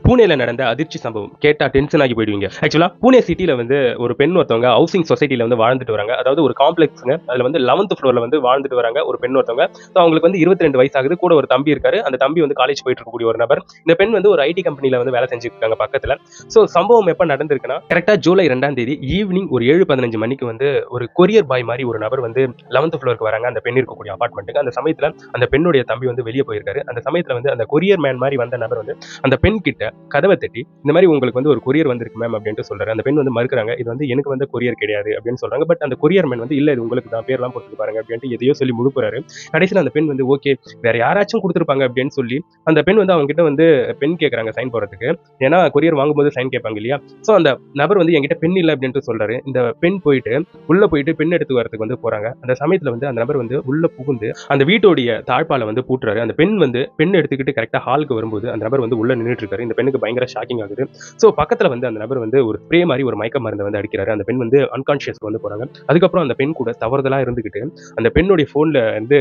பூனேல நடந்த அதிர்ச்சி சம்பவம் கேட்டா டென்ஷன் ஆகி போயிடுவீங்க. ஆக்சுவலா பூனே சிட்டில வந்து ஒரு பெண் ஒருத்தவங்க ஹவுசிங் சொசைட்டில வந்து வாழ்ந்துட்டு வராங்க. அதாவது ஒரு காம்ப்ளெக்ஸ்ங்க. அதுல வந்து 11th ஃப்ளோர்ல வந்து வாழ்ந்துட்டு வராங்க ஒரு பெண் ஒருத்தவங்க. ஸோ அவங்களுக்கு வந்து 22 வயசு ஆகுது. கூட ஒரு தம்பி இருக்காரு. அந்த தம்பி வந்து காலேஜ் போயிட்டு இருக்கக்கூடிய ஒரு நபர். இந்த பெண் வந்து ஒரு ஐடி கம்பெனில வந்து வேலை செஞ்சுட்டு இருக்காங்க பக்கத்துல. ஸோ சம்பவம் எப்ப நடந்திருக்குன்னா கரெக்டா ஜூலை 2ஆம் தேதி ஈவினிங் ஒரு 7:15 மணிக்கு வந்து ஒரு கொரியர் பாய் மாதிரி ஒரு நபர் வந்து 11th ஃப்ளோருக்கு வராங்க அந்த பெண் இருக்கக்கூடிய அபார்ட்மெண்ட்டுக்கு. அந்த சமயத்துல அந்த பெண்ணுடைய தம்பி வந்து வெளியே போயிருக்காரு. அந்த சமயத்துல வந்து அந்த கொரியர் மேன் மாதிரி வந்த நபர் வந்து அந்த பெண் கிட்ட கதவை தட்டி இந்த மாதிரி உங்களுக்கு வந்து ஒரு கொரியர் வந்திருக்கு மேம் அப்படின்ட்டு சொல்றாரு. அந்த பெண் வந்து மறுக்கிறாங்க. இது வந்து எனக்கு வந்து கொரியர் கிடையாது அப்படின்னு சொல்றாங்க. பட் அந்த கொரியர் மேன் வந்து இல்ல இது உங்களுக்கு தான் பேர்லாம் போட்டு பாருங்க அப்படின்ட்டு எதையோ சொல்லி முழுப்புறாரு. கடைசியில் அந்த பெண் வந்து ஓகே வேற யாராச்சும் கொடுத்துருப்பாங்க அப்படின்னு சொல்லி அந்த பெண் வந்து அவங்க கிட்ட வந்து பெண் கேட்கறாங்க சைன் போடுறதுக்கு. ஏன்னா கொரியர் வாங்கும்போது சைன் கேட்பாங்க இல்லையா. ஸோ அந்த நபர் வந்து என்கிட்ட பெண் இல்லை அப்படின்ட்டு சொல்றாரு. இந்த பெண் போயிட்டு உள்ள போயிட்டு பெண் எடுத்து வரதுக்கு வந்து போறாங்க. அந்த சமயத்துல வந்து அந்த நபர் வந்து உள்ள புகுந்து அந்த வீட்டோடைய தாழ்பாலை வந்து பூட்டுறாரு. அந்த பெண் வந்து பெண் எடுத்துக்கிட்டு கரெக்டா ஹாலுக்கு வரும்போது அந்த நபர் வந்து உள்ள நின்றுட்டு இருக்காரு. இந்த பெண்ணுக்கு பயங்கர ஷாக்கிங் ஆகுது. ஸோ பக்கத்துல வந்து அந்த நபர் வந்து ஒரு ஸ்ப்ரே மாதிரி ஒரு மயக்க மருந்தை வந்து அடிக்கிறாரு. அந்த பெண் வந்து அன்கான்ஷியஸ்க்கு வந்து போறாங்க. அதுக்கப்புறம் அந்த பெண் கூட தவறுதலா இருந்துகிட்டு அந்த பெண்ணுடைய போன்ல வந்து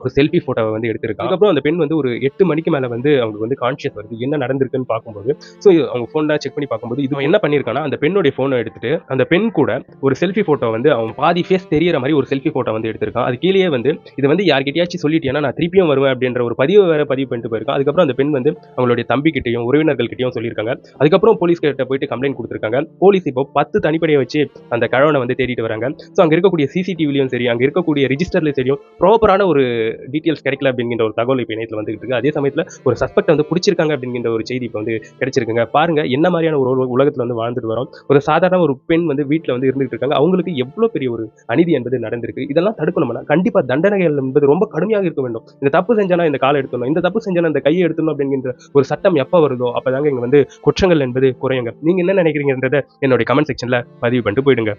ஒரு செல்ஃபி போட்டோவை வந்து எடுத்திருக்காங்க. அதுக்கப்புறம் அந்த பெண் வந்து ஒரு 8 மணிக்கு மேல வந்து அவங்களுக்கு வந்து கான்ஷியஸ் வருது. என்ன நடந்திருக்குன்னு பார்க்கும்போது ஸோ அவங்க ஃபோன்லாம் செக் பண்ணி பார்க்கும்போது இது என்ன பண்ணியிருக்கான்னா அந்த பெண்ணுடைய ஃபோனை எடுத்துட்டு அந்த பெண் கூட ஒரு செல்ஃபி போட்டோ வந்து அவன் பாதி ஃபேஸ் தெரியற மாதிரி ஒரு செல்ஃபி போட்டோ வந்து எடுத்திருக்கான். அது கீழே வந்து இது வந்து யார்கிட்டயாச்சும் சொல்லிட்டேன்னா நான் திருப்பியும் வருவேன் அப்படின்ற ஒரு பதிவு வேற பதிவு பண்ணிட்டு போயிருக்கான். அதுக்கப்புறம் அந்த பெண் வந்து அவங்களுடைய தம்பி கிட்டையும் உறவினர்கள் கிட்டையும் சொல்லியிருக்காங்க. அதுக்கப்புறம் போலீஸ் கிட்ட போயிட்டு கம்ப்ளைண்ட் கொடுத்திருக்காங்க. போலீஸ் இப்போ 10 தனிப்படையை வச்சு அந்த கழவனை வந்து தேடிட்டு வராங்க. ஸோ அங்க இருக்கக்கூடிய சிசிடிவிலையும் சரி அங்க இருக்கக்கூடிய ரிஜிஸ்டர்லையும் சரியும் ப்ராப்பரான ஒரு டீடைல்ஸ் கிடைக்கல அப்படிங்கிற ஒரு தகவல் இப்போ இணையத்தில் வந்துகிட்டு இருக்கு. அதே சமயத்தில் ஒரு சஸ்பெக்ட் வந்து பிடிச்சிருக்காங்க அப்படிங்கிற ஒரு செய்தி இப்போ வந்து கிடைச்சிருக்குங்க. பாருங்க என்ன மாதிரியான ஒரு உலகத்தில் வந்து வாழ்ந்துட்டு வரோம். ஒரு சாதாரண ஒரு பெண் வந்து வீட்டில் வந்து இருந்துட்டு இருக்காங்க. அவங்களுக்கு எவ்வளவு பெரிய ஒரு அநீதி என்பது நடந்திருக்கு. இதெல்லாம் தடுக்கணும்னா கண்டிப்பா தண்டனைகள் என்பது ரொம்ப கடுமையாக இருக்க வேண்டும். இந்த தப்பு செஞ்சானா இந்த காலை எடுத்துடணும், இந்த தப்பு செஞ்சானா இந்த கையை எடுத்துடணும் அப்படிங்கிற ஒரு சட்டம் எப்ப வருதோ அப்பதாங்க இங்க வந்து குற்றங்கள் என்பது குறையுங்க. நீங்க என்ன நினைக்கிறீங்கன்றத என்னுடைய கமெண்ட் செக்ஷன்ல பதிவு பண்ணிட்டு போயிடுங்க.